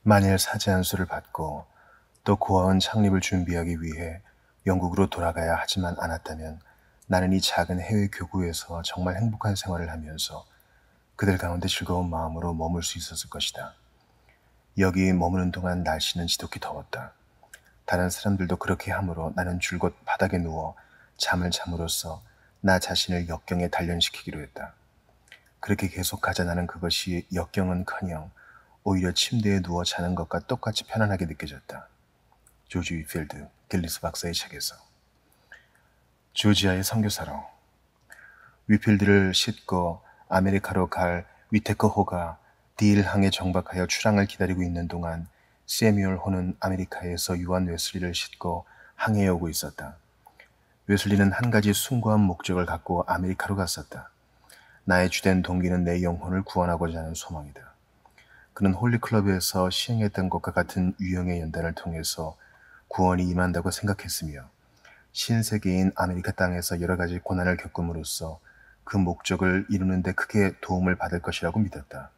만일 사제 안수를 받고 또 고아원 창립을 준비하기 위해 영국으로 돌아가야 하지만 않았다면 나는 이 작은 해외 교구에서 정말 행복한 생활을 하면서 그들 가운데 즐거운 마음으로 머물 수 있었을 것이다. 여기 머무는 동안 날씨는 지독히 더웠다. 다른 사람들도 그렇게 하므로 나는 줄곧 바닥에 누워 잠을 잠으로써 나 자신을 역경에 단련시키기로 했다. 그렇게 계속하자 나는 그것이 역경은커녕 오히려 침대에 누워 자는 것과 똑같이 편안하게 느껴졌다. 조지 위필드, 길리스 박사의 책에서. 조지아의 선교사로. 위필드를 싣고 아메리카로 갈 위테커호가 딜항에 정박하여 출항을 기다리고 있는 동안 세뮤얼 호는 아메리카에서 유한 웨슬리를 싣고 항해에 오고 있었다. 웨슬리는 한 가지 숭고한 목적을 갖고 아메리카로 갔었다. 나의 주된 동기는 내 영혼을 구원하고자 하는 소망이다. 그는 홀리클럽에서 시행했던 것과 같은 유형의 연단을 통해서 구원이 임한다고 생각했으며 신세계인 아메리카 땅에서 여러 가지 고난을 겪음으로써 그 목적을 이루는 데 크게 도움을 받을 것이라고 믿었다.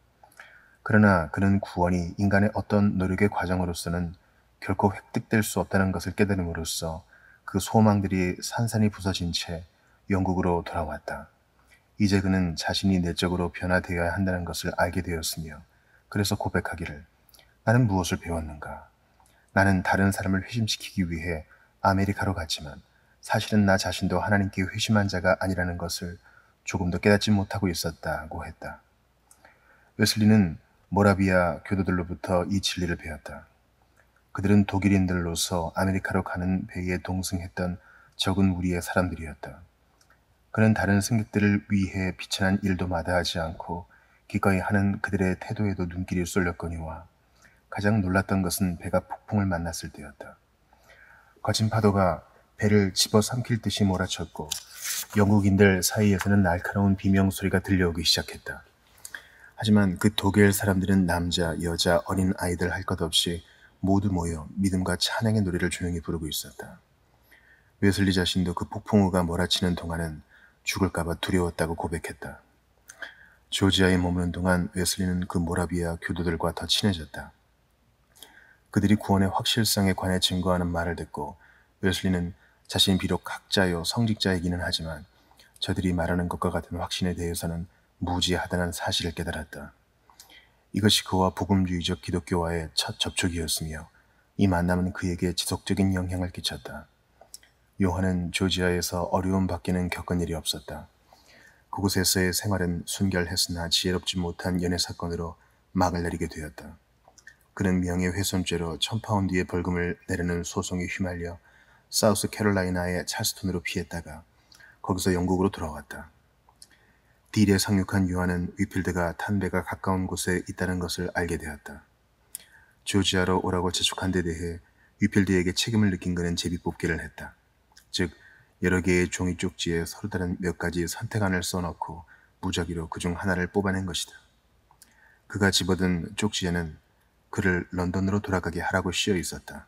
그러나 그는 구원이 인간의 어떤 노력의 과정으로서는 결코 획득될 수 없다는 것을 깨달음으로써 그 소망들이 산산이 부서진 채 영국으로 돌아왔다. 이제 그는 자신이 내적으로 변화되어야 한다는 것을 알게 되었으며 그래서 고백하기를 나는 무엇을 배웠는가? 나는 다른 사람을 회심시키기 위해 아메리카로 갔지만 사실은 나 자신도 하나님께 회심한 자가 아니라는 것을 조금도 깨닫지 못하고 있었다고 했다. 웨슬리는 모라비아 교도들로부터 이 진리를 배웠다. 그들은 독일인들로서 아메리카로 가는 배에 동승했던 적은 무리의 사람들이었다. 그는 다른 승객들을 위해 비천한 일도 마다하지 않고 기꺼이 하는 그들의 태도에도 눈길이 쏠렸거니와 가장 놀랐던 것은 배가 폭풍을 만났을 때였다. 거친 파도가 배를 집어삼킬 듯이 몰아쳤고 영국인들 사이에서는 날카로운 비명소리가 들려오기 시작했다. 하지만 그 독일 사람들은 남자, 여자, 어린 아이들 할 것 없이 모두 모여 믿음과 찬양의 노래를 조용히 부르고 있었다. 웨슬리 자신도 그 폭풍우가 몰아치는 동안은 죽을까봐 두려웠다고 고백했다. 조지아에 머무는 동안 웨슬리는 그 모라비아 교도들과 더 친해졌다. 그들이 구원의 확실성에 관해 증거하는 말을 듣고 웨슬리는 자신이 비록 학자요 성직자이기는 하지만 저들이 말하는 것과 같은 확신에 대해서는 무지하다는 사실을 깨달았다. 이것이 그와 복음주의적 기독교와의 첫 접촉이었으며 이 만남은 그에게 지속적인 영향을 끼쳤다. 요한은 조지아에서 어려움 밖에는 겪은 일이 없었다. 그곳에서의 생활은 순결했으나 지혜롭지 못한 연애 사건으로 막을 내리게 되었다. 그는 명예훼손죄로 1000파운드의 벌금을 내려는 소송에 휘말려 사우스 캐롤라이나의 찰스톤으로 피했다가 거기서 영국으로 돌아왔다. 딜에 상륙한 요한은 위필드가 탄 배가 가까운 곳에 있다는 것을 알게 되었다. 조지아로 오라고 재촉한 데 대해 위필드에게 책임을 느낀 그는 제비뽑기를 했다. 즉 여러 개의 종이 쪽지에 서로 다른 몇 가지 선택안을 써넣고 무작위로 그중 하나를 뽑아낸 것이다. 그가 집어든 쪽지에는 그를 런던으로 돌아가게 하라고 씌어 있었다.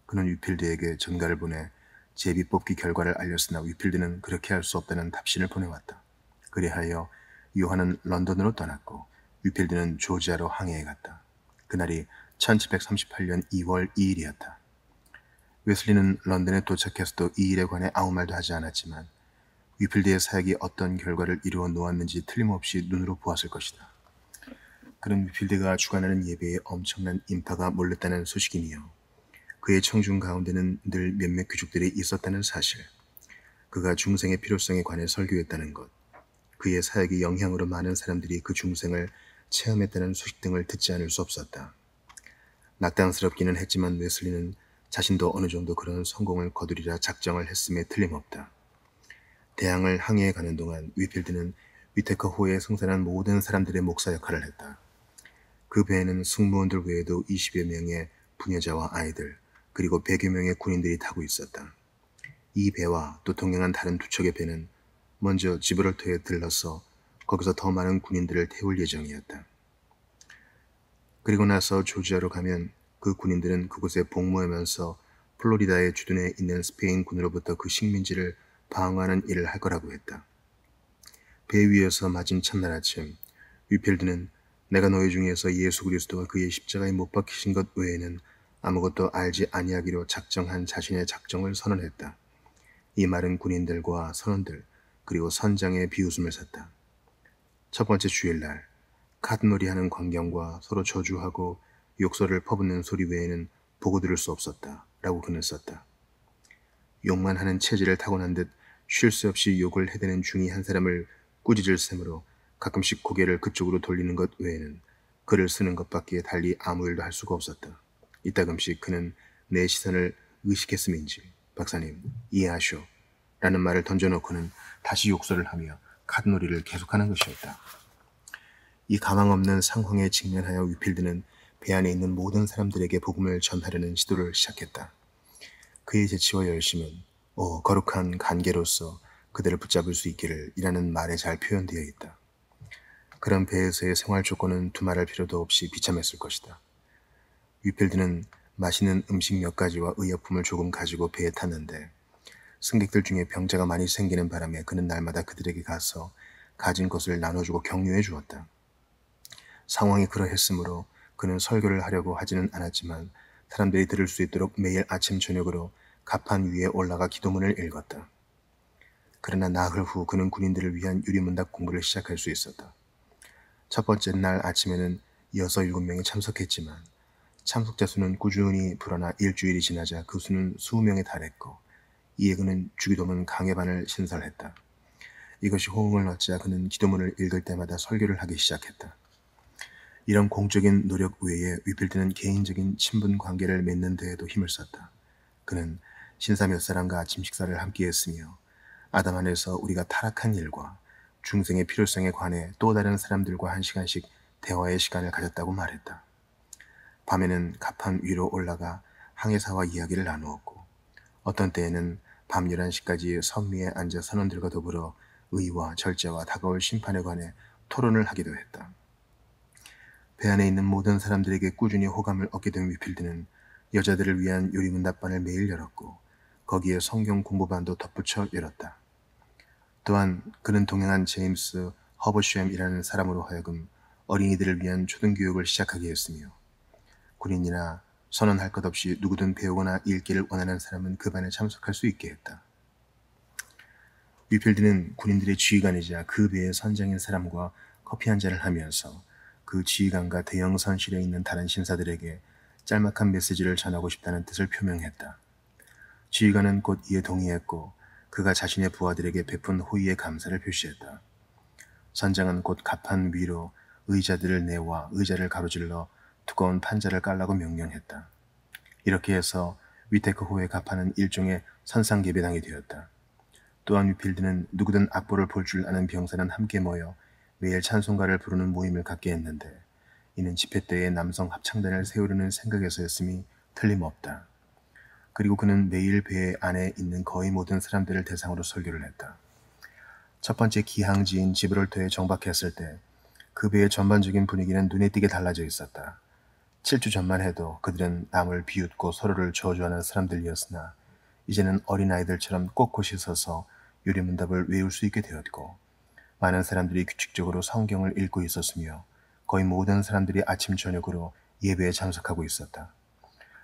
그는 위필드에게 전가를 보내 제비뽑기 결과를 알렸으나 위필드는 그렇게 할 수 없다는 답신을 보내왔다. 그리하여 요한은 런던으로 떠났고 위필드는 조지아로 항해해 갔다. 그날이 1738년 2월 2일이었다. 웨슬리는 런던에 도착해서도 이 일에 관해 아무 말도 하지 않았지만 위필드의 사역이 어떤 결과를 이루어 놓았는지 틀림없이 눈으로 보았을 것이다. 그는 위필드가 주관하는 예배에 엄청난 인파가 몰렸다는 소식이며 그의 청중 가운데는 늘 몇몇 귀족들이 있었다는 사실, 그가 중생의 필요성에 관해 설교했다는 것, 그의 사역의 영향으로 많은 사람들이 그 중생을 체험했다는 소식 등을 듣지 않을 수 없었다. 낙담스럽기는 했지만 웨슬리는 자신도 어느 정도 그런 성공을 거두리라 작정을 했음에 틀림없다. 대항을 항해해 가는 동안 위필드는 위테커호에 승선한 모든 사람들의 목사 역할을 했다. 그 배에는 승무원들 외에도 20여 명의 부녀자와 아이들, 그리고 100여 명의 군인들이 타고 있었다. 이 배와 또 동행한 다른 두 척의 배는 먼저 지브롤터에 들러서 거기서 더 많은 군인들을 태울 예정이었다. 그리고 나서 조지아로 가면 그 군인들은 그곳에 복무하면서 플로리다의 주둔에 있는 스페인 군으로부터 그 식민지를 방어하는 일을 할 거라고 했다. 배 위에서 맞은 첫날 아침, 위필드는 내가 너희 중에서 예수 그리스도가 그의 십자가에 못 박히신 것 외에는 아무것도 알지 아니하기로 작정한 자신의 작정을 선언했다. 이 말은 군인들과 선원들 그리고 선장의 비웃음을 샀다. 첫 번째 주일날 카트놀이하는 광경과 서로 저주하고 욕설을 퍼붓는 소리 외에는 보고 들을 수 없었다 라고 그는 썼다. 욕만 하는 체질을 타고난 듯 쉴 수 없이 욕을 해대는 중이 한 사람을 꾸짖을 셈으로 가끔씩 고개를 그쪽으로 돌리는 것 외에는 글을 쓰는 것밖에 달리 아무 일도 할 수가 없었다. 이따금씩 그는 내 시선을 의식했음인지 박사님 이해하쇼 라는 말을 던져놓고는 다시 욕설을 하며 카드놀이를 계속하는 것이었다. 이 가망 없는 상황에 직면하여 위필드는 배 안에 있는 모든 사람들에게 복음을 전하려는 시도를 시작했다. 그의 재치와 열심은 거룩한 관계로서 그들을 붙잡을 수 있기를 이라는 말에 잘 표현되어 있다. 그런 배에서의 생활 조건은 두말할 필요도 없이 비참했을 것이다. 위필드는 맛있는 음식 몇 가지와 의약품을 조금 가지고 배에 탔는데 승객들 중에 병자가 많이 생기는 바람에 그는 날마다 그들에게 가서 가진 것을 나눠주고 격려해 주었다. 상황이 그러했으므로 그는 설교를 하려고 하지는 않았지만 사람들이 들을 수 있도록 매일 아침 저녁으로 갑판 위에 올라가 기도문을 읽었다. 그러나 나흘 후 그는 군인들을 위한 유리문답 공부를 시작할 수 있었다. 첫 번째 날 아침에는 6, 7명이 참석했지만 참석자 수는 꾸준히 불어나 일주일이 지나자 그 수는 20명에 달했고 이에 그는 주기도문 강해반을 신설했다. 이것이 호응을 얻자 그는 기도문을 읽을 때마다 설교를 하기 시작했다. 이런 공적인 노력 외에 위필드는 개인적인 친분 관계를 맺는 데에도 힘을 썼다. 그는 신사 몇 사람과 아침 식사를 함께 했으며 아담 안에서 우리가 타락한 일과 중생의 필요성에 관해 또 다른 사람들과 1시간씩 대화의 시간을 가졌다고 말했다. 밤에는 갑판 위로 올라가 항해사와 이야기를 나누었고 어떤 때에는 밤 11시까지 섬 위에 앉아 선원들과 더불어 의와 절제와 다가올 심판에 관해 토론을 하기도 했다. 배 안에 있는 모든 사람들에게 꾸준히 호감을 얻게 된 위필드는 여자들을 위한 요리문답반을 매일 열었고 거기에 성경 공부반도 덧붙여 열었다. 또한 그는 동행한 제임스 허버쉔이라는 사람으로 하여금 어린이들을 위한 초등교육을 시작하게 했으며 군인이나 선언할 것 없이 누구든 배우거나 읽기를 원하는 사람은 그 반에 참석할 수 있게 했다. 위필드는 군인들의 지휘관이자 그 배의 선장인 사람과 커피 한잔을 하면서 그 지휘관과 대형 선실에 있는 다른 신사들에게 짤막한 메시지를 전하고 싶다는 뜻을 표명했다. 지휘관은 곧 이에 동의했고 그가 자신의 부하들에게 베푼 호의의 감사를 표시했다. 선장은 곧 갑판 위로 의자들을 내와 의자를 가로질러 두꺼운 판자를 깔라고 명령했다. 이렇게 해서 위테크호의 갑판은 일종의 선상계배당이 되었다. 또한 위필드는 누구든 악보를 볼 줄 아는 병사는 함께 모여 매일 찬송가를 부르는 모임을 갖게 했는데 이는 집회 때에 남성 합창단을 세우려는 생각에서였음이 틀림없다. 그리고 그는 매일 배 안에 있는 거의 모든 사람들을 대상으로 설교를 했다. 첫 번째 기항지인 지브롤터에 정박했을 때 그 배의 전반적인 분위기는 눈에 띄게 달라져 있었다. 7주 전만 해도 그들은 남을 비웃고 서로를 저주하는 사람들이었으나 이제는 어린아이들처럼 꼿꼿이 서서 유리문답을 외울 수 있게 되었고 많은 사람들이 규칙적으로 성경을 읽고 있었으며 거의 모든 사람들이 아침 저녁으로 예배에 참석하고 있었다.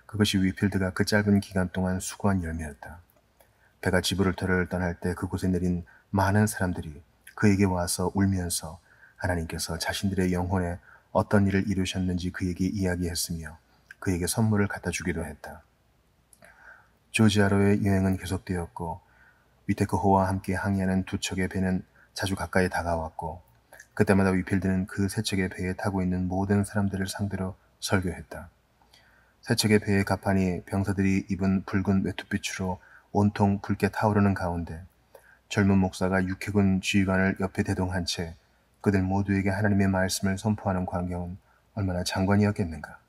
그것이 위필드가 그 짧은 기간 동안 수고한 열매였다. 배가 지브롤터를 떠날 때 그곳에 내린 많은 사람들이 그에게 와서 울면서 하나님께서 자신들의 영혼에 어떤 일을 이루셨는지 그에게 이야기했으며 그에게 선물을 갖다 주기도 했다. 조지아로의 여행은 계속되었고 위테크호와 함께 항해하는 두 척의 배는 자주 가까이 다가왔고 그때마다 위필드는 그 세 척의 배에 타고 있는 모든 사람들을 상대로 설교했다. 세 척의 배의 갑판이 병사들이 입은 붉은 외투빛으로 온통 붉게 타오르는 가운데 젊은 목사가 육해군 지휘관을 옆에 대동한 채 그들 모두에게 하나님의 말씀을 선포하는 광경은 얼마나 장관이었겠는가.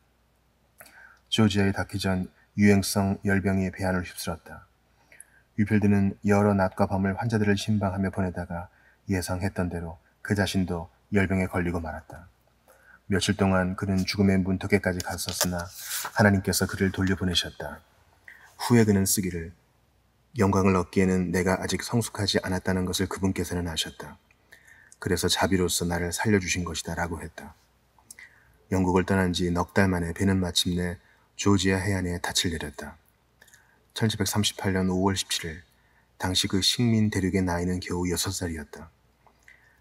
조지아에 닿기 전 유행성 열병이 배 안을 휩쓸었다. 위필드는 여러 낮과 밤을 환자들을 신방하며 보내다가 예상했던 대로 그 자신도 열병에 걸리고 말았다. 며칠 동안 그는 죽음의 문턱에까지 갔었으나 하나님께서 그를 돌려보내셨다. 후에 그는 쓰기를 영광을 얻기에는 내가 아직 성숙하지 않았다는 것을 그분께서는 아셨다. 그래서 자비로서 나를 살려주신 것이다 라고 했다. 영국을 떠난 지 넉 달 만에 배는 마침내 조지아 해안에 닻을 내렸다. 1738년 5월 17일, 당시 그 식민 대륙의 나이는 겨우 6살이었다.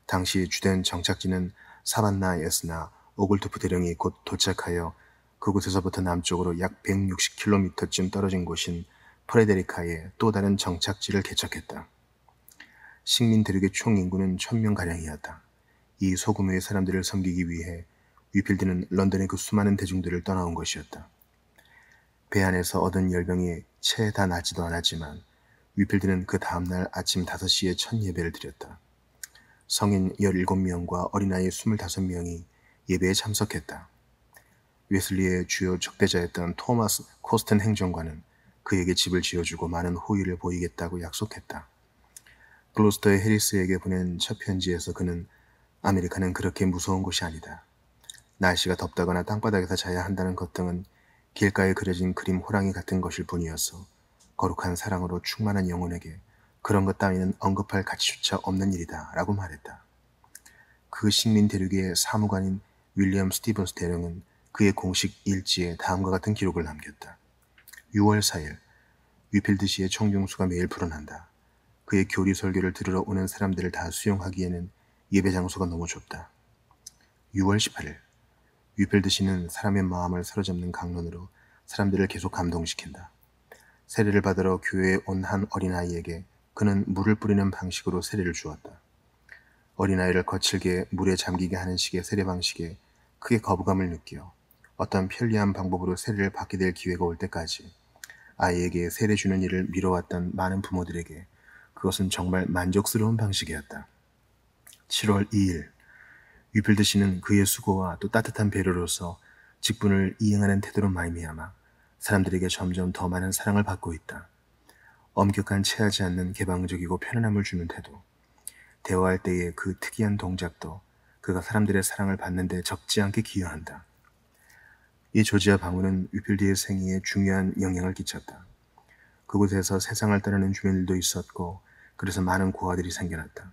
당시 주된 정착지는 사반나였으나 오글토프 대령이 곧 도착하여 그곳에서부터 남쪽으로 약 160km쯤 떨어진 곳인 프레데리카에 또 다른 정착지를 개척했다. 식민 대륙의 총 인구는 1000명가량이었다. 이 소규모의 사람들을 섬기기 위해 위필드는 런던의 그 수많은 대중들을 떠나온 것이었다. 배 안에서 얻은 열병이 채 다 나지도 않았지만 위필드는 그 다음날 아침 5시에 첫 예배를 드렸다. 성인 17명과 어린아이 25명이 예배에 참석했다. 웨슬리의 주요 적대자였던 토마스 코스튼 행정관은 그에게 집을 지어주고 많은 호의를 보이겠다고 약속했다. 글로스터의 해리스에게 보낸 첫 편지에서 그는 아메리카는 그렇게 무서운 곳이 아니다. 날씨가 덥다거나 땅바닥에서 자야 한다는 것 등은 길가에 그려진 그림 호랑이 같은 것일 뿐이어서 거룩한 사랑으로 충만한 영혼에게 그런 것 따위는 언급할 가치조차 없는 일이다 라고 말했다. 그 식민 대륙의 사무관인 윌리엄 스티븐스 대령은 그의 공식 일지에 다음과 같은 기록을 남겼다. 6월 4일, 위필드 시의 청중수가 매일 불어난다. 그의 교리 설교를 들으러 오는 사람들을 다 수용하기에는 예배 장소가 너무 좁다. 6월 18일, 위필드 시는 사람의 마음을 사로잡는 강론으로 사람들을 계속 감동시킨다. 세례를 받으러 교회에 온 한 어린아이에게 그는 물을 뿌리는 방식으로 세례를 주었다. 어린아이를 거칠게 물에 잠기게 하는 식의 세례 방식에 크게 거부감을 느끼어 어떤 편리한 방법으로 세례를 받게 될 기회가 올 때까지 아이에게 세례 주는 일을 미뤄왔던 많은 부모들에게 그것은 정말 만족스러운 방식이었다. 7월 2일, 위필드 씨는 그의 수고와 또 따뜻한 배려로서 직분을 이행하는 태도로 말미암아 사람들에게 점점 더 많은 사랑을 받고 있다. 엄격한 체하지 않는 개방적이고 편안함을 주는 태도, 대화할 때의 그 특이한 동작도 그가 사람들의 사랑을 받는 데 적지 않게 기여한다. 이 조지아 방문은 위필드의 생애에 중요한 영향을 끼쳤다. 그곳에서 세상을 따르는 주민들도 있었고 그래서 많은 고아들이 생겨났다.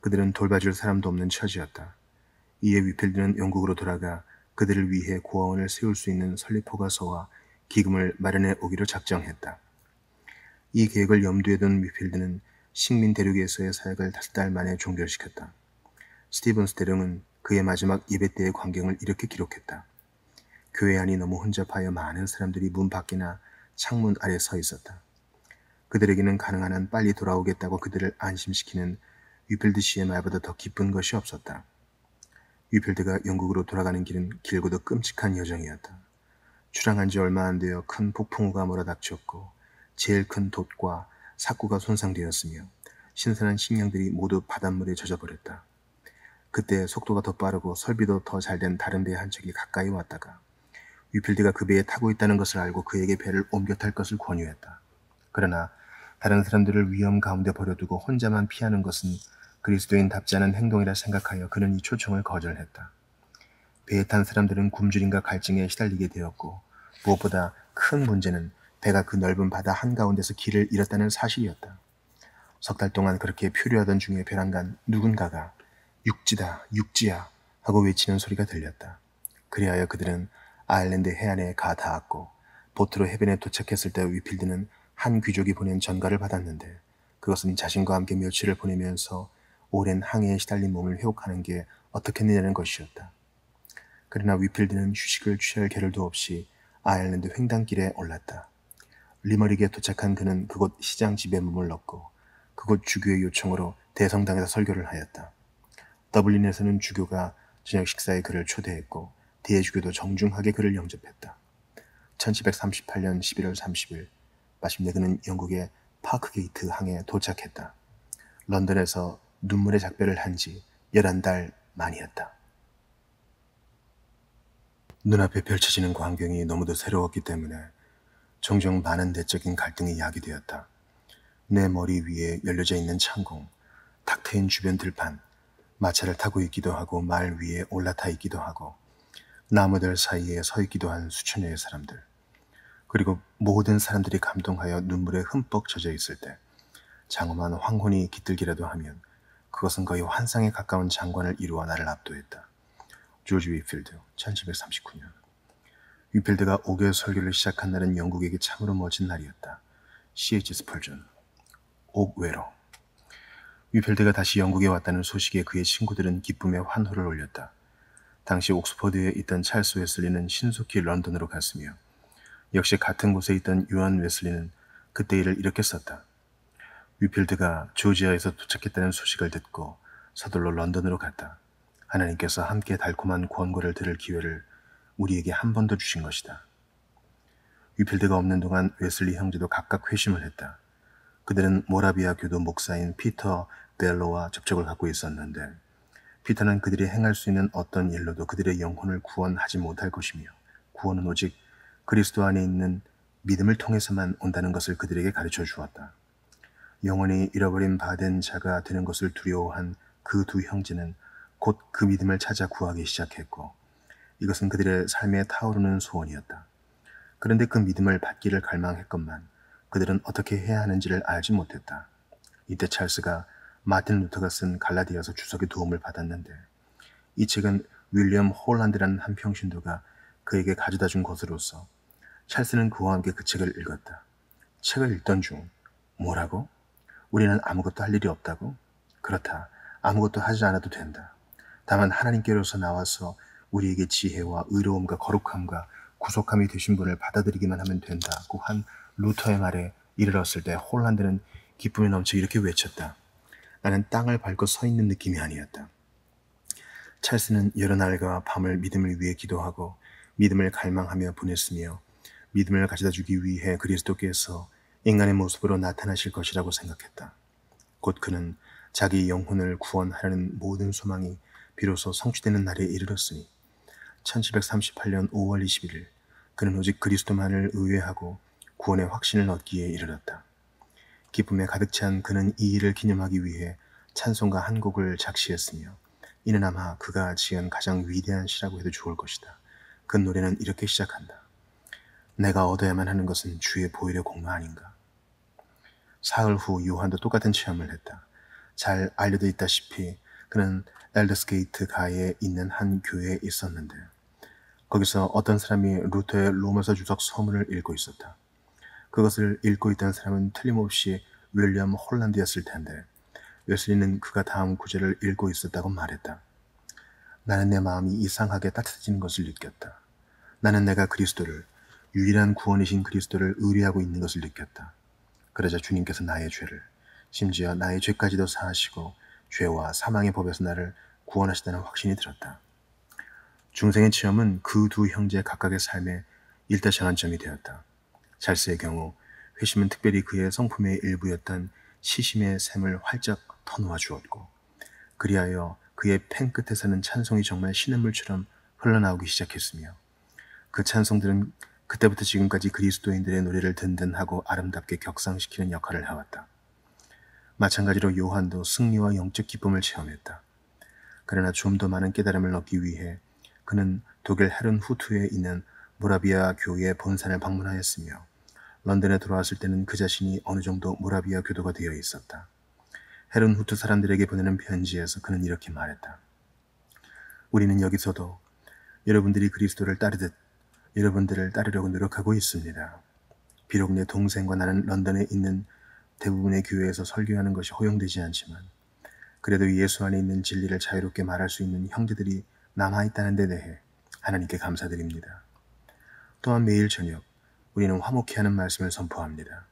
그들은 돌봐줄 사람도 없는 처지였다. 이에 위필드는 영국으로 돌아가 그들을 위해 고아원을 세울 수 있는 설립허가서와 기금을 마련해 오기로 작정했다. 이 계획을 염두에 둔 위필드는 식민 대륙에서의 사역을 5달 만에 종결시켰다. 스티븐스 대령은 그의 마지막 예배 때의 광경을 이렇게 기록했다. 교회 안이 너무 혼잡하여 많은 사람들이 문 밖이나 창문 아래 서 있었다. 그들에게는 가능한 한 빨리 돌아오겠다고 그들을 안심시키는 위필드 씨의 말보다 더 기쁜 것이 없었다. 위필드가 영국으로 돌아가는 길은 길고도 끔찍한 여정이었다. 출항한 지 얼마 안 되어 큰 폭풍우가 몰아닥쳤고 제일 큰 돛과 사쿠가 손상되었으며 신선한 식량들이 모두 바닷물에 젖어버렸다. 그때 속도가 더 빠르고 설비도 더 잘된 다른 배 한 척이 가까이 왔다가 위필드가 그 배에 타고 있다는 것을 알고 그에게 배를 옮겨 탈 것을 권유했다. 그러나 다른 사람들을 위험 가운데 버려두고 혼자만 피하는 것은 그리스도인답지 않은 행동이라 생각하여 그는 이 초청을 거절했다. 배에 탄 사람들은 굶주림과 갈증에 시달리게 되었고 무엇보다 큰 문제는 배가 그 넓은 바다 한가운데서 길을 잃었다는 사실이었다. 3달 동안 그렇게 표류하던 중에 벼랑간 누군가가 육지다, 육지야 하고 외치는 소리가 들렸다. 그리하여 그들은 아일랜드 해안에 가 닿았고 보트로 해변에 도착했을 때 위필드는 한 귀족이 보낸 전가를 받았는데 그것은 자신과 함께 며칠을 보내면서 오랜 항해에 시달린 몸을 회복하는 게 어떻겠느냐는 것이었다. 그러나 위필드는 휴식을 취할 겨를도 없이 아일랜드 횡단길에 올랐다. 리머릭에 도착한 그는 그곳 시장 집에 몸을 넣고 그곳 주교의 요청으로 대성당에서 설교를 하였다. 더블린에서는 주교가 저녁 식사에 그를 초대했고 대주교도 정중하게 그를 영접했다. 1738년 11월 30일 마침내 그는 영국의 파크게이트 항에 도착했다. 런던에서 눈물의 작별을 한 지 11달 만이었다. 눈앞에 펼쳐지는 광경이 너무도 새로웠기 때문에 종종 많은 내적인 갈등이 야기되었다. 내 머리 위에 열려져 있는 창공, 탁 트인 주변 들판, 마차를 타고 있기도 하고 말 위에 올라타 있기도 하고 나무들 사이에 서 있기도 한 수천여의 사람들, 그리고 모든 사람들이 감동하여 눈물에 흠뻑 젖어 있을 때 장엄한 황혼이 깃들기라도 하면 그것은 거의 환상에 가까운 장관을 이루어 나를 압도했다. 조지 위필드, 1739년. 위필드가 5개월 설교를 시작한 날은 영국에게 참으로 멋진 날이었다. C.H. 스펄전, 옥외로. 위필드가 다시 영국에 왔다는 소식에 그의 친구들은 기쁨의 환호를 올렸다. 당시 옥스퍼드에 있던 찰스 웨슬리는 신속히 런던으로 갔으며 역시 같은 곳에 있던 요한 웨슬리는 그때 일을 이렇게 썼다. 위필드가 조지아에서 도착했다는 소식을 듣고 서둘러 런던으로 갔다. 하나님께서 함께 달콤한 권고를 들을 기회를 우리에게 한 번 더 주신 것이다. 위필드가 없는 동안 웨슬리 형제도 각각 회심을 했다. 그들은 모라비아 교도 목사인 피터 벨로와 접촉을 갖고 있었는데 피터는 그들이 행할 수 있는 어떤 일로도 그들의 영혼을 구원하지 못할 것이며 구원은 오직 그리스도 안에 있는 믿음을 통해서만 온다는 것을 그들에게 가르쳐 주었다. 영원히 잃어버린 바 된 자가 되는 것을 두려워한 그 두 형제는 곧 그 믿음을 찾아 구하기 시작했고 이것은 그들의 삶에 타오르는 소원이었다. 그런데 그 믿음을 받기를 갈망했건만 그들은 어떻게 해야 하는지를 알지 못했다. 이때 찰스가 마틴 루터가 쓴 갈라디아서 주석의 도움을 받았는데 이 책은 윌리엄 홀란드라는 한 평신도가 그에게 가져다 준 것으로서 찰스는 그와 함께 그 책을 읽었다. 책을 읽던 중 뭐라고? 우리는 아무것도 할 일이 없다고? 그렇다. 아무것도 하지 않아도 된다. 다만 하나님께로서 나와서 우리에게 지혜와 의로움과 거룩함과 구속함이 되신 분을 받아들이기만 하면 된다고 한 루터의 말에 이르렀을 때 홀란드는 기쁨에 넘쳐 이렇게 외쳤다. 나는 땅을 밟고 서 있는 느낌이 아니었다. 찰스는 여러 날과 밤을 믿음을 위해 기도하고 믿음을 갈망하며 보냈으며 믿음을 가져다 주기 위해 그리스도께서 인간의 모습으로 나타나실 것이라고 생각했다. 곧 그는 자기 영혼을 구원하려는 모든 소망이 비로소 성취되는 날에 이르렀으니 1738년 5월 21일 그는 오직 그리스도만을 의뢰하고 구원의 확신을 얻기에 이르렀다. 기쁨에 가득 찬 그는 이 일을 기념하기 위해 찬송가 한 곡을 작시했으며 이는 아마 그가 지은 가장 위대한 시라고 해도 좋을 것이다. 그 노래는 이렇게 시작한다. 내가 얻어야만 하는 것은 주의 보혈의 공로 아닌가. 사흘 후 요한도 똑같은 체험을 했다. 잘 알려져 있다시피 그는 엘더스게이트 가에 있는 한 교회에 있었는데 거기서 어떤 사람이 루터의 로마서 주석 서문을 읽고 있었다. 그것을 읽고 있던 사람은 틀림없이 윌리엄 홀란드였을 텐데 웨슬리는 그가 다음 구절을 읽고 있었다고 말했다. 나는 내 마음이 이상하게 따뜻해지는 것을 느꼈다. 나는 내가 그리스도를, 유일한 구원이신 그리스도를 의뢰하고 있는 것을 느꼈다. 그러자 주님께서 나의 죄를, 심지어 나의 죄까지도 사하시고 죄와 사망의 법에서 나를 구원하시다는 확신이 들었다. 중생의 체험은 그 두 형제 각각의 삶의 일대 전환점이 되었다. 찰스의 경우 회심은 특별히 그의 성품의 일부였던 시심의 샘을 활짝 터놓아 주었고 그리하여 그의 펜 끝에서는 찬송이 정말 신음물처럼 흘러나오기 시작했으며 그 찬송들은 그때부터 지금까지 그리스도인들의 노래를 든든하고 아름답게 격상시키는 역할을 해왔다. 마찬가지로 요한도 승리와 영적 기쁨을 체험했다. 그러나 좀 더 많은 깨달음을 얻기 위해 그는 독일 헤른후트에 있는 모라비아 교회의 본산을 방문하였으며 런던에 돌아왔을 때는 그 자신이 어느 정도 모라비아 교도가 되어 있었다. 헤른후트 사람들에게 보내는 편지에서 그는 이렇게 말했다. 우리는 여기서도 여러분들이 그리스도를 따르듯 여러분들을 따르려고 노력하고 있습니다. 비록 내 동생과 나는 런던에 있는 대부분의 교회에서 설교하는 것이 허용되지 않지만 그래도 예수 안에 있는 진리를 자유롭게 말할 수 있는 형제들이 남아있다는 데 대해 하나님께 감사드립니다. 또한 매일 저녁 우리는 화목히 하는 말씀을 선포합니다.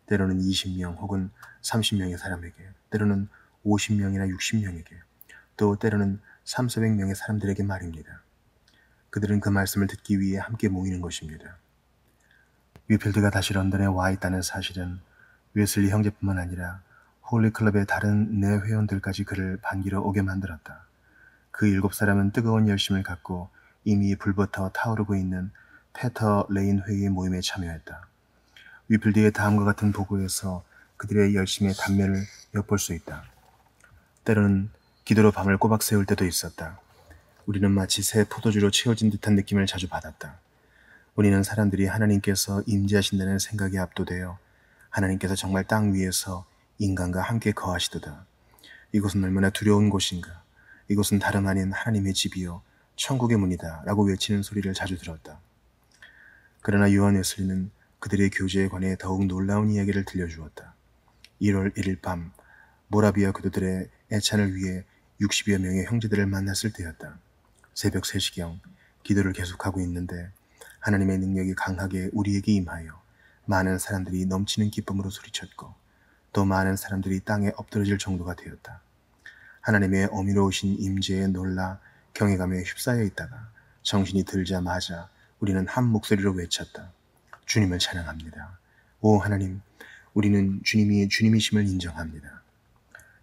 때로는 20명 혹은 30명의 사람에게, 때로는 50명이나 60명에게, 또 때로는 300~400명의 사람들에게 말입니다. 그들은 그 말씀을 듣기 위해 함께 모이는 것입니다. 위필드가 다시 런던에 와 있다는 사실은 웨슬리 형제뿐만 아니라 홀리클럽의 다른 내 회원들까지 그를 반기러 오게 만들었다. 그 7사람은 뜨거운 열심을 갖고 이미 불부터 타오르고 있는 페터 레인 회의의 모임에 참여했다. 위필드의 다음과 같은 보고에서 그들의 열심의 단면을 엿볼 수 있다. 때로는 기도로 밤을 꼬박 새울 때도 있었다. 우리는 마치 새 포도주로 채워진 듯한 느낌을 자주 받았다. 우리는 사람들이 하나님께서 임재하신다는 생각에 압도되어 하나님께서 정말 땅 위에서 인간과 함께 거하시도다. 이곳은 얼마나 두려운 곳인가. 이곳은 다름 아닌 하나님의 집이요 천국의 문이다 라고 외치는 소리를 자주 들었다. 그러나 요한 웨슬리는 그들의 교제에 관해 더욱 놀라운 이야기를 들려주었다. 1월 1일 밤 모라비아 교도들의 애찬을 위해 60여 명의 형제들을 만났을 때였다. 새벽 3시경 기도를 계속하고 있는데 하나님의 능력이 강하게 우리에게 임하여 많은 사람들이 넘치는 기쁨으로 소리쳤고 또 많은 사람들이 땅에 엎드러질 정도가 되었다. 하나님의 어미로우신 임재에 놀라 경외감에 휩싸여 있다가 정신이 들자마자 우리는 한 목소리로 외쳤다. 주님을 찬양합니다. 오 하나님, 우리는 주님이 주님이심을 인정합니다.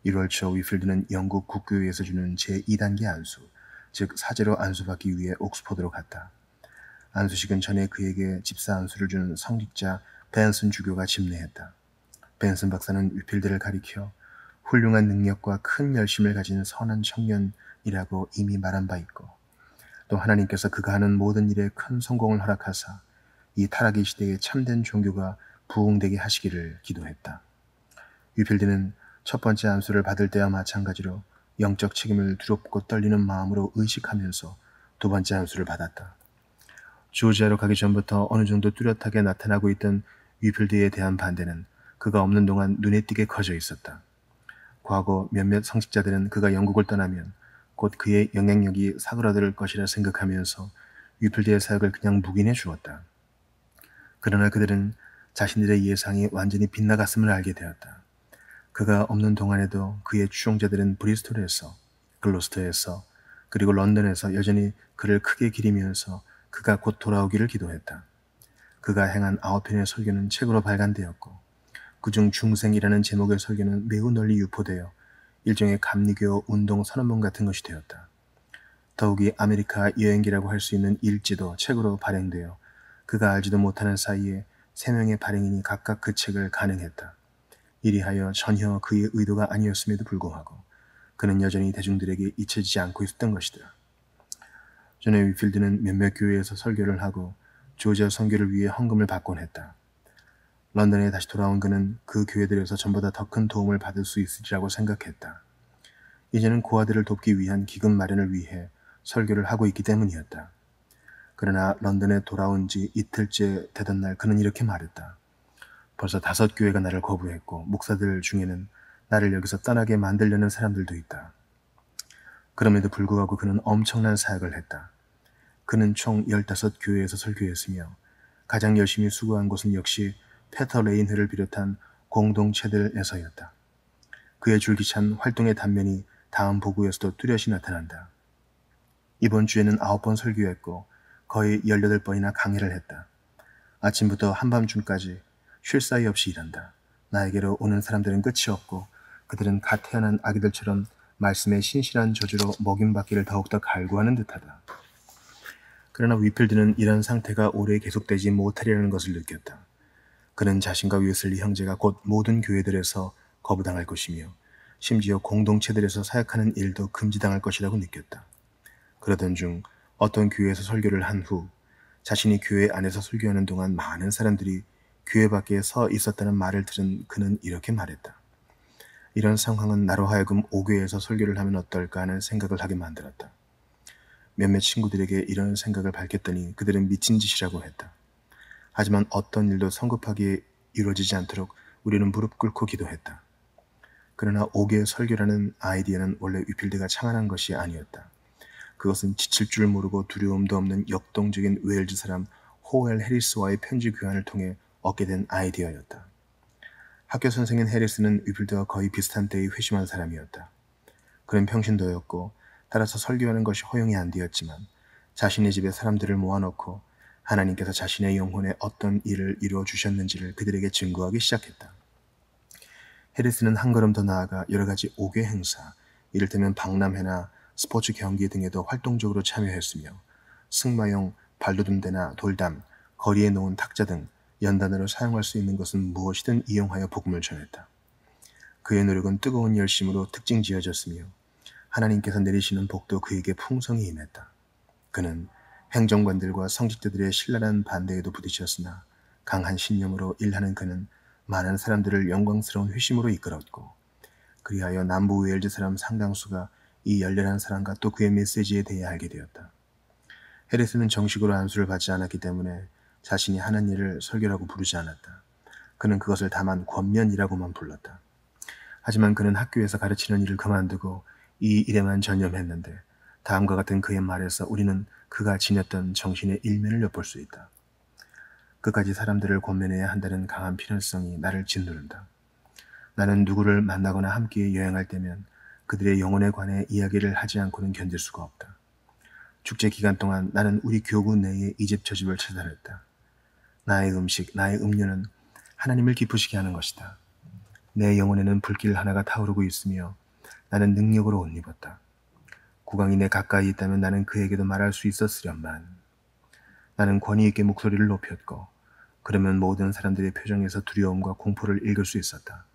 1월 초 위필드는 영국 국교회에서 주는 제2단계 안수, 즉 사제로 안수받기 위해 옥스퍼드로 갔다. 안수식은 전에 그에게 집사 안수를 주는 성직자 벤슨 주교가 집례했다. 벤슨 박사는 위필드를 가리켜 훌륭한 능력과 큰 열심을 가진 선한 청년이라고 이미 말한 바 있고 또 하나님께서 그가 하는 모든 일에 큰 성공을 허락하사 이 타락의 시대에 참된 종교가 부흥되게 하시기를 기도했다. 위필드는 첫 번째 안수를 받을 때와 마찬가지로 영적 책임을 두렵고 떨리는 마음으로 의식하면서 두 번째 안수를 받았다. 조지아로 가기 전부터 어느 정도 뚜렷하게 나타나고 있던 위필드에 대한 반대는 그가 없는 동안 눈에 띄게 커져 있었다. 과거 몇몇 성직자들은 그가 영국을 떠나면 곧 그의 영향력이 사그라들 것이라 생각하면서 위필드의 사역을 그냥 묵인해 주었다. 그러나 그들은 자신들의 예상이 완전히 빗나갔음을 알게 되었다. 그가 없는 동안에도 그의 추종자들은 브리스톨에서, 글로스터에서, 그리고 런던에서 여전히 그를 크게 기리면서 그가 곧 돌아오기를 기도했다. 그가 행한 9편의 설교는 책으로 발간되었고 그중 중생이라는 제목의 설교는 매우 널리 유포되어 일종의 감리교 운동 선언문 같은 것이 되었다. 더욱이 아메리카 여행기라고 할 수 있는 일지도 책으로 발행되어 그가 알지도 못하는 사이에 3명의 발행인이 각각 그 책을 간행했다. 이리하여 전혀 그의 의도가 아니었음에도 불구하고 그는 여전히 대중들에게 잊혀지지 않고 있었던 것이다. 전에 위필드는 몇몇 교회에서 설교를 하고 조지아 선교를 위해 헌금을 받곤 했다. 런던에 다시 돌아온 그는 그 교회들에서 전보다 더 큰 도움을 받을 수 있으리라고 생각했다. 이제는 고아들을 돕기 위한 기금 마련을 위해 설교를 하고 있기 때문이었다. 그러나 런던에 돌아온 지 이틀째 되던 날 그는 이렇게 말했다. 벌써 5교회가 나를 거부했고 목사들 중에는 나를 여기서 떠나게 만들려는 사람들도 있다. 그럼에도 불구하고 그는 엄청난 사역을 했다. 그는 총 15교회에서 설교했으며 가장 열심히 수고한 곳은 역시 페터 레인회를 비롯한 공동체들에서였다. 그의 줄기찬 활동의 단면이 다음 보고에서도 뚜렷이 나타난다. 이번 주에는 9번 설교했고 거의 18번이나 강의를 했다. 아침부터 한밤중까지 쉴 사이 없이 일한다. 나에게로 오는 사람들은 끝이 없고 그들은 갓 태어난 아기들처럼 말씀의 신실한 저주로 먹임받기를 더욱더 갈구하는 듯하다. 그러나 위필드는 이런 상태가 오래 계속되지 못하리라는 것을 느꼈다. 그는 자신과 웨슬리 형제가 곧 모든 교회들에서 거부당할 것이며 심지어 공동체들에서 사역하는 일도 금지당할 것이라고 느꼈다. 그러던 중 어떤 교회에서 설교를 한 후 자신이 교회 안에서 설교하는 동안 많은 사람들이 교회 밖에 서 있었다는 말을 들은 그는 이렇게 말했다. 이런 상황은 나로 하여금 5교회에서 설교를 하면 어떨까 하는 생각을 하게 만들었다. 몇몇 친구들에게 이런 생각을 밝혔더니 그들은 미친 짓이라고 했다. 하지만 어떤 일도 성급하게 이루어지지 않도록 우리는 무릎 꿇고 기도했다. 그러나 5개 설교라는 아이디어는 원래 위필드가 창안한 것이 아니었다. 그것은 지칠 줄 모르고 두려움도 없는 역동적인 웨일즈 사람 호엘 해리스와의 편지 교환을 통해 얻게 된 아이디어였다. 학교 선생인 해리스는 위필드와 거의 비슷한 때의 회심한 사람이었다. 그는 평신도였고 따라서 설교하는 것이 허용이 안 되었지만 자신의 집에 사람들을 모아놓고 하나님께서 자신의 영혼에 어떤 일을 이루어 주셨는지를 그들에게 증거하기 시작했다. 해리스는 한 걸음 더 나아가 여러 가지 5개 행사, 이를테면 박람회나 스포츠 경기 등에도 활동적으로 참여했으며 승마용 발도둠대나 돌담, 거리에 놓은 탁자 등 연단으로 사용할 수 있는 것은 무엇이든 이용하여 복음을 전했다. 그의 노력은 뜨거운 열심으로 특징 지어졌으며 하나님께서 내리시는 복도 그에게 풍성히 임했다. 그는 행정관들과 성직자들의 신랄한 반대에도 부딪혔으나 강한 신념으로 일하는 그는 많은 사람들을 영광스러운 회심으로 이끌었고 그리하여 남부 웨일즈 사람 상당수가 이 열렬한 사랑과 또 그의 메시지에 대해 알게 되었다. 해리스는 정식으로 안수를 받지 않았기 때문에 자신이 하는 일을 설교라고 부르지 않았다. 그는 그것을 다만 권면이라고만 불렀다. 하지만 그는 학교에서 가르치는 일을 그만두고 이 일에만 전념했는데 다음과 같은 그의 말에서 우리는 그가 지녔던 정신의 일면을 엿볼 수 있다. 끝까지 사람들을 권면해야 한다는 강한 필요성이 나를 짓누른다. 나는 누구를 만나거나 함께 여행할 때면 그들의 영혼에 관해 이야기를 하지 않고는 견딜 수가 없다. 축제 기간 동안 나는 우리 교구 내의 이 집 저 집을 찾아냈다. 나의 음식, 나의 음료는 하나님을 기쁘시게 하는 것이다. 내 영혼에는 불길 하나가 타오르고 있으며 나는 능력으로 옷 입었다. 국왕이 내 가까이 있다면 나는 그에게도 말할 수 있었으련만. 나는 권위 있게 목소리를 높였고 그러면 모든 사람들의 표정에서 두려움과 공포를 읽을 수 있었다.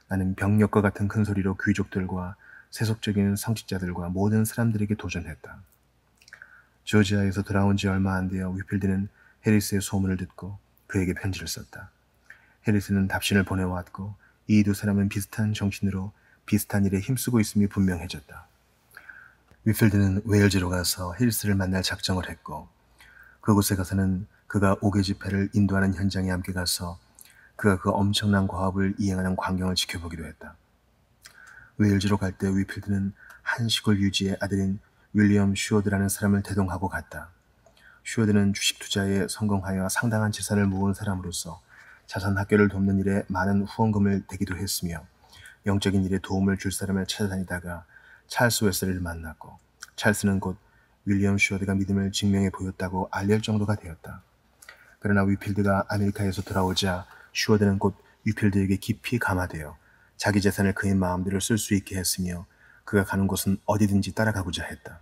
나는 병력과 같은 큰 소리로 귀족들과 세속적인 성직자들과 모든 사람들에게 도전했다. 조지아에서 돌아온 지 얼마 안 되어 위필드는 해리스의 소문을 듣고 그에게 편지를 썼다. 해리스는 답신을 보내왔고 이 두 사람은 비슷한 정신으로 비슷한 일에 힘쓰고 있음이 분명해졌다. 위필드는 웨일즈로 가서 해리스를 만날 작정을 했고 그곳에 가서는 그가 옥외 집회를 인도하는 현장에 함께 가서 그가 그 엄청난 과업을 이행하는 광경을 지켜보기로 했다. 웨일즈로 갈 때 위필드는 한 시골 유지의 아들인 윌리엄 슈어드라는 사람을 대동하고 갔다. 슈어드는 주식 투자에 성공하여 상당한 재산을 모은 사람으로서 자선 학교를 돕는 일에 많은 후원금을 대기도 했으며 영적인 일에 도움을 줄 사람을 찾아다니다가 찰스 웨슬리를 만났고 찰스는 곧 윌리엄 슈어드가 믿음을 증명해 보였다고 알릴 정도가 되었다. 그러나 위필드가 아메리카에서 돌아오자 슈어드는 곧 위필드에게 깊이 감화되어 자기 재산을 그의 마음대로 쓸 수 있게 했으며 그가 가는 곳은 어디든지 따라가고자 했다.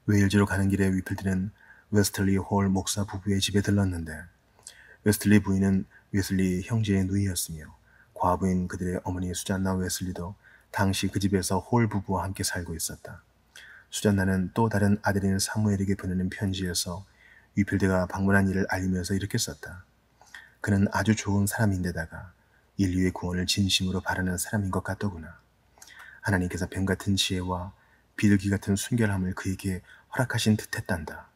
웨일즈로 가는 길에 위필드는 웨스틀리 홀 목사 부부의 집에 들렀는데 웨스틀리 부인은 웨슬리 형제의 누이였으며 과부인 그들의 어머니 수잔나 웨슬리도 당시 그 집에서 홀 부부와 함께 살고 있었다. 수잔나는 또 다른 아들인 사무엘에게 보내는 편지에서 위필드가 방문한 일을 알리면서 이렇게 썼다. 그는 아주 좋은 사람인데다가 인류의 구원을 진심으로 바라는 사람인 것 같더구나. 하나님께서 뱀 같은 지혜와 비둘기 같은 순결함을 그에게 허락하신 듯했단다.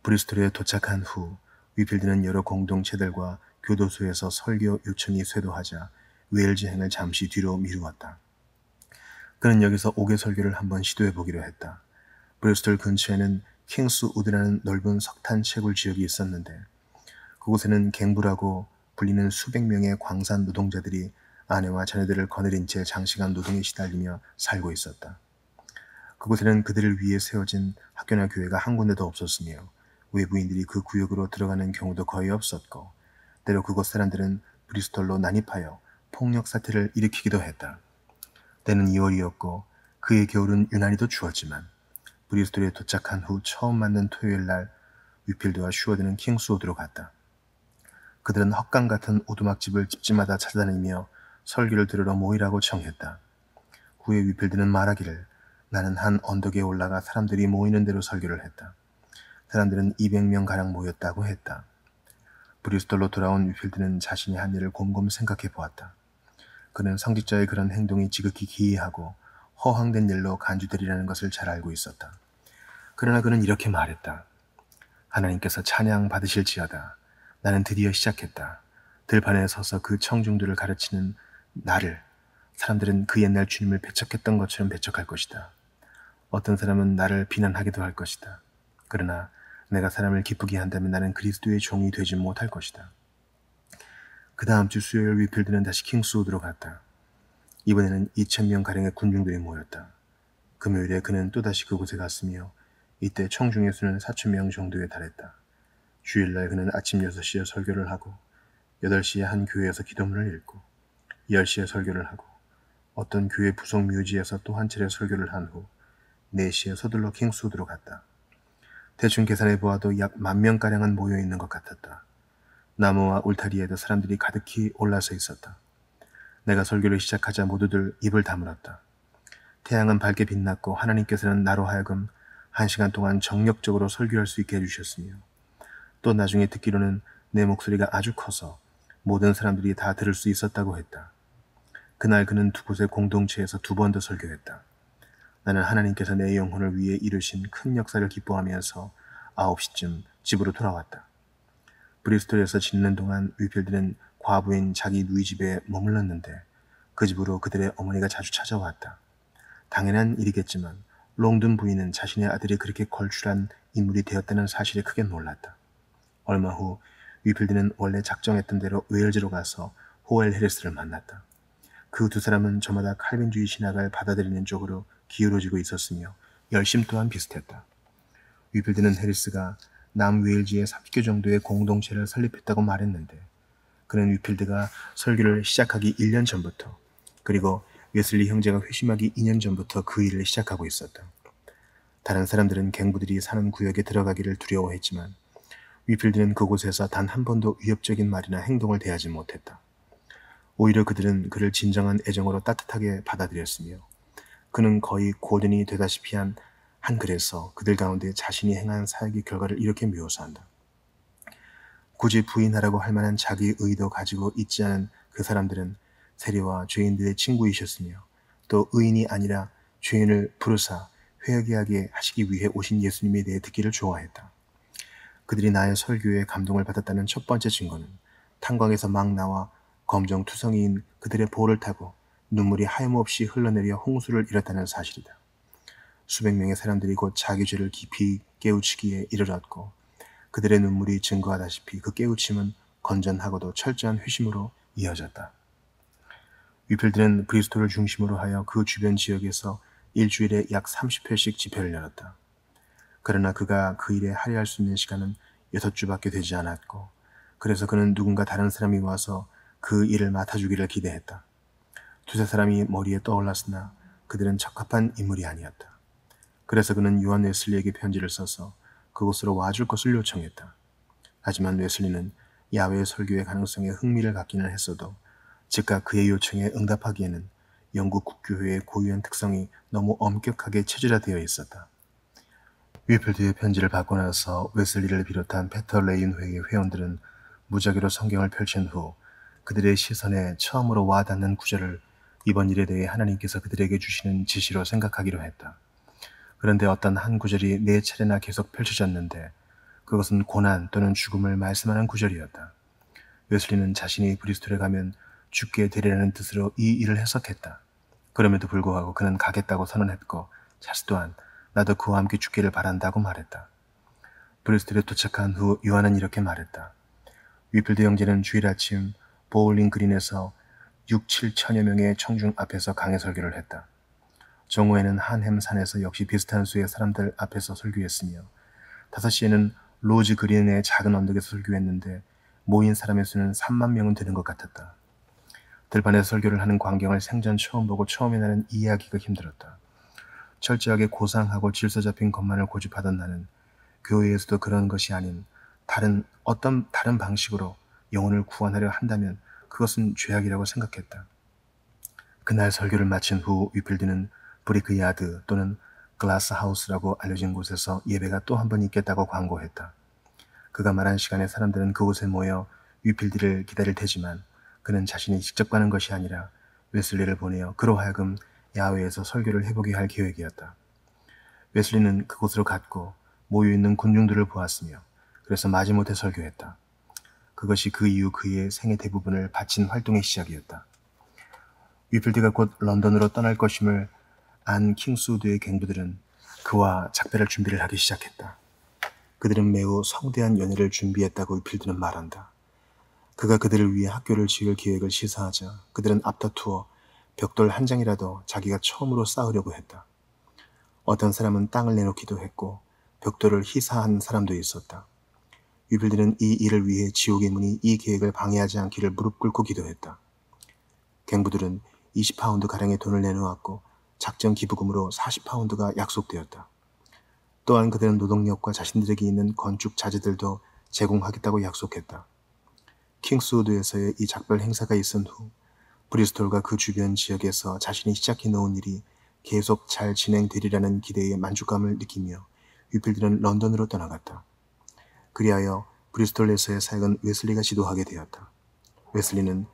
브리스톨에 도착한 후 위필드는 여러 공동체들과 교도소에서 설교 요청이 쇄도하자 웨일즈행을 잠시 뒤로 미루었다. 그는 여기서 옥외 설교를 한번 시도해보기로 했다. 브리스톨 근처에는 킹스 우드라는 넓은 석탄 채굴 지역이 있었는데 그곳에는 갱부라고 불리는 수백 명의 광산 노동자들이 아내와 자녀들을 거느린 채 장시간 노동에 시달리며 살고 있었다. 그곳에는 그들을 위해 세워진 학교나 교회가 한 군데도 없었으며 외부인들이 그 구역으로 들어가는 경우도 거의 없었고 때로 그곳 사람들은 브리스톨로 난입하여 폭력 사태를 일으키기도 했다. 때는 2월이었고 그의 겨울은 유난히도 추웠지만 브리스톨에 도착한 후 처음 맞는 토요일 날 위필드와 슈어드는 킹스우드로 갔다. 그들은 헛강 같은 오두막집을 집집마다 찾아다니며 설교를 들으러 모이라고 청했다. 후에 위필드는 말하기를 나는 한 언덕에 올라가 사람들이 모이는 대로 설교를 했다. 사람들은 200명가량 모였다고 했다. 브리스톨로 돌아온 위필드는 자신이 한 일을 곰곰 생각해 보았다. 그는 성직자의 그런 행동이 지극히 기이하고 허황된 일로 간주되리라는 것을 잘 알고 있었다. 그러나 그는 이렇게 말했다. 하나님께서 찬양 받으실지어다. 나는 드디어 시작했다. 들판에 서서 그 청중들을 가르치는 나를 사람들은 그 옛날 주님을 배척했던 것처럼 배척할 것이다. 어떤 사람은 나를 비난하기도 할 것이다. 그러나 내가 사람을 기쁘게 한다면 나는 그리스도의 종이 되지 못할 것이다. 그 다음 주 수요일 위필드는 다시 킹스우드로 갔다. 이번에는 2000명가량의 군중들이 모였다. 금요일에 그는 또다시 그곳에 갔으며 이때 청중의 수는 4000명 정도에 달했다. 주일날 그는 아침 6시에 설교를 하고 8시에 한 교회에서 기도문을 읽고 10시에 설교를 하고 어떤 교회 부속 묘지에서 또 한 차례 설교를 한 후 4시에 서둘러 킹스우드로 갔다. 대충 계산해 보아도 약 10,000명가량은 모여있는 것 같았다. 나무와 울타리에도 사람들이 가득히 올라서 있었다. 내가 설교를 시작하자 모두들 입을 다물었다. 태양은 밝게 빛났고 하나님께서는 나로 하여금 1시간 동안 정력적으로 설교할 수 있게 해주셨으며 또 나중에 듣기로는 내 목소리가 아주 커서 모든 사람들이 다 들을 수 있었다고 했다. 그날 그는 두 곳의 공동체에서 2번 더 설교했다. 나는 하나님께서 내 영혼을 위해 이루신 큰 역사를 기뻐하면서 9시쯤 집으로 돌아왔다. 브리스톨에서 지내는 동안 위필드는 과부인 자기 누이 집에 머물렀는데 그 집으로 그들의 어머니가 자주 찾아왔다. 당연한 일이겠지만 롱든 부인은 자신의 아들이 그렇게 걸출한 인물이 되었다는 사실에 크게 놀랐다. 얼마 후 위필드는 원래 작정했던 대로 웨일즈로 가서 호엘 해리스를 만났다. 그 두 사람은 저마다 칼빈주의 신학을 받아들이는 쪽으로 기울어지고 있었으며 열심 또한 비슷했다. 위필드는 해리스가 남웨일즈에 30개 정도의 공동체를 설립했다고 말했는데 그는 위필드가 설교를 시작하기 1년 전부터 그리고 웨슬리 형제가 회심하기 2년 전부터 그 일을 시작하고 있었다. 다른 사람들은 갱부들이 사는 구역에 들어가기를 두려워했지만 위필드는 그곳에서 단 한 번도 위협적인 말이나 행동을 대하지 못했다. 오히려 그들은 그를 진정한 애정으로 따뜻하게 받아들였으며 그는 거의 고전이 되다시피 한 글에서 그들 가운데 자신이 행한 사역의 결과를 이렇게 묘사한다. 굳이 부인하라고 할 만한 자기 의도 가지고 있지 않은 그 사람들은 세리와 죄인들의 친구이셨으며 또 의인이 아니라 죄인을 부르사 회개하게 하게 하시기 위해 오신 예수님에 대해 듣기를 좋아했다. 그들이 나의 설교에 감동을 받았다는 첫 번째 증거는 탄광에서 막 나와 검정투성이인 그들의 볼을 타고 눈물이 하염없이 흘러내려 홍수를 일었다는 사실이다. 수백 명의 사람들이 곧 자기 죄를 깊이 깨우치기에 이르렀고 그들의 눈물이 증거하다시피 그 깨우침은 건전하고도 철저한 회심으로 이어졌다. 위필드는 브리스톨을 중심으로 하여 그 주변 지역에서 일주일에 약 30회씩 집회를 열었다. 그러나 그가 그 일에 할애할 수 있는 시간은 6주밖에 되지 않았고 그래서 그는 누군가 다른 사람이 와서 그 일을 맡아주기를 기대했다. 두세 사람이 머리에 떠올랐으나 그들은 적합한 인물이 아니었다. 그래서 그는 요한 웨슬리에게 편지를 써서 그곳으로 와줄 것을 요청했다. 하지만 웨슬리는 야외 설교의 가능성에 흥미를 갖기는 했어도 즉각 그의 요청에 응답하기에는 영국 국교회의 고유한 특성이 너무 엄격하게 체질화되어 있었다. 위필드의 편지를 받고 나서 웨슬리를 비롯한 페터 레인 회의 회원들은 무작위로 성경을 펼친 후 그들의 시선에 처음으로 와닿는 구절을 이번 일에 대해 하나님께서 그들에게 주시는 지시로 생각하기로 했다. 그런데 어떤 한 구절이 4차례나 계속 펼쳐졌는데 그것은 고난 또는 죽음을 말씀하는 구절이었다. 웨슬리는 자신이 브리스톨에 가면 죽게 되리라는 뜻으로 이 일을 해석했다. 그럼에도 불구하고 그는 가겠다고 선언했고 찰스 또한 나도 그와 함께 죽기를 바란다고 말했다. 브리스톨에 도착한 후 요한은 이렇게 말했다. 위필드 형제는 주일 아침 보울링 그린에서 6, 7천여 명의 청중 앞에서 강해 설교를 했다. 정오에는 한햄산에서 역시 비슷한 수의 사람들 앞에서 설교했으며 5시에는 로즈 그린의 작은 언덕에서 설교했는데 모인 사람의 수는 3만 명은 되는 것 같았다. 들판에서 설교를 하는 광경을 생전 처음 보고 처음에 나는 이해하기가 힘들었다. 철저하게 고상하고 질서 잡힌 것만을 고집하던 나는 교회에서도 그런 것이 아닌 어떤 다른 방식으로 영혼을 구원하려 한다면 그것은 죄악이라고 생각했다. 그날 설교를 마친 후 위필드는 브리크야드 또는 글라스하우스라고 알려진 곳에서 예배가 또 한 번 있겠다고 광고했다. 그가 말한 시간에 사람들은 그곳에 모여 위필드를 기다릴 테지만 그는 자신이 직접 가는 것이 아니라 웨슬리를 보내어 그로 하여금 야외에서 설교를 해보게 할 계획이었다. 웨슬리는 그곳으로 갔고 모여있는 군중들을 보았으며 그래서 마지못해 설교했다. 그것이 그 이후 그의 생애 대부분을 바친 활동의 시작이었다. 위필드가 곧 런던으로 떠날 것임을 안 킹스우드의 갱부들은 그와 작별할 준비를 하기 시작했다. 그들은 매우 성대한 연애를 준비했다고 위필드는 말한다. 그가 그들을 위해 학교를 지을 계획을 시사하자 그들은 앞다투어 벽돌 한 장이라도 자기가 처음으로 쌓으려고 했다. 어떤 사람은 땅을 내놓기도 했고 벽돌을 희사한 사람도 있었다. 위필드는 이 일을 위해 지옥의 문이 이 계획을 방해하지 않기를 무릎 꿇고 기도했다. 갱부들은 20파운드 가량의 돈을 내놓았고 작전 기부금으로 40파운드가 약속되었다. 또한 그들은 노동력과 자신들에게 있는 건축 자재들도 제공하겠다고 약속했다. 킹스우드에서의 이 작별 행사가 있은 후 브리스톨과 그 주변 지역에서 자신이 시작해 놓은 일이 계속 잘 진행되리라는 기대에 만족감을 느끼며 위필드는 런던으로 떠나갔다. 그리하여 브리스톨에서의 사역은 웨슬리가 지도하게 되었다. 웨슬리는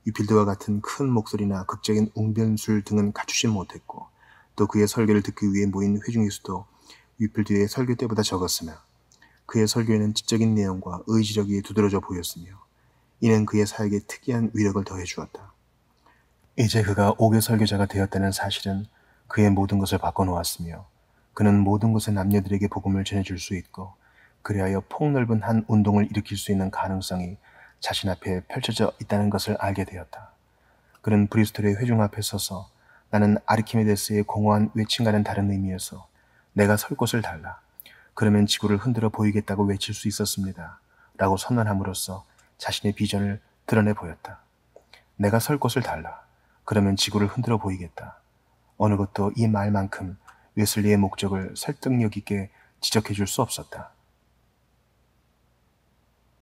위필드와 같은 큰 목소리나 극적인 웅변술 등은 갖추지 못했고 또 그의 설교를 듣기 위해 모인 회중의 수도 위필드의 설교 때보다 적었으며 그의 설교에는 지적인 내용과 의지력이 두드러져 보였으며 이는 그의 사역에 특이한 위력을 더해 주었다. 이제 그가 5개 설교자가 되었다는 사실은 그의 모든 것을 바꿔놓았으며 그는 모든 곳의 남녀들에게 복음을 전해줄 수 있고 그리하여 폭넓은 한 운동을 일으킬 수 있는 가능성이 자신 앞에 펼쳐져 있다는 것을 알게 되었다. 그는 브리스톨의 회중 앞에 서서 나는 아르키메데스의 공허한 외침과는 다른 의미에서 내가 설 곳을 달라. 그러면 지구를 흔들어 보이겠다고 외칠 수 있었습니다. 라고 선언함으로써 자신의 비전을 드러내 보였다. 내가 설 곳을 달라. 그러면 지구를 흔들어 보이겠다. 어느 것도 이 말만큼 웨슬리의 목적을 설득력 있게 지적해 줄 수 없었다.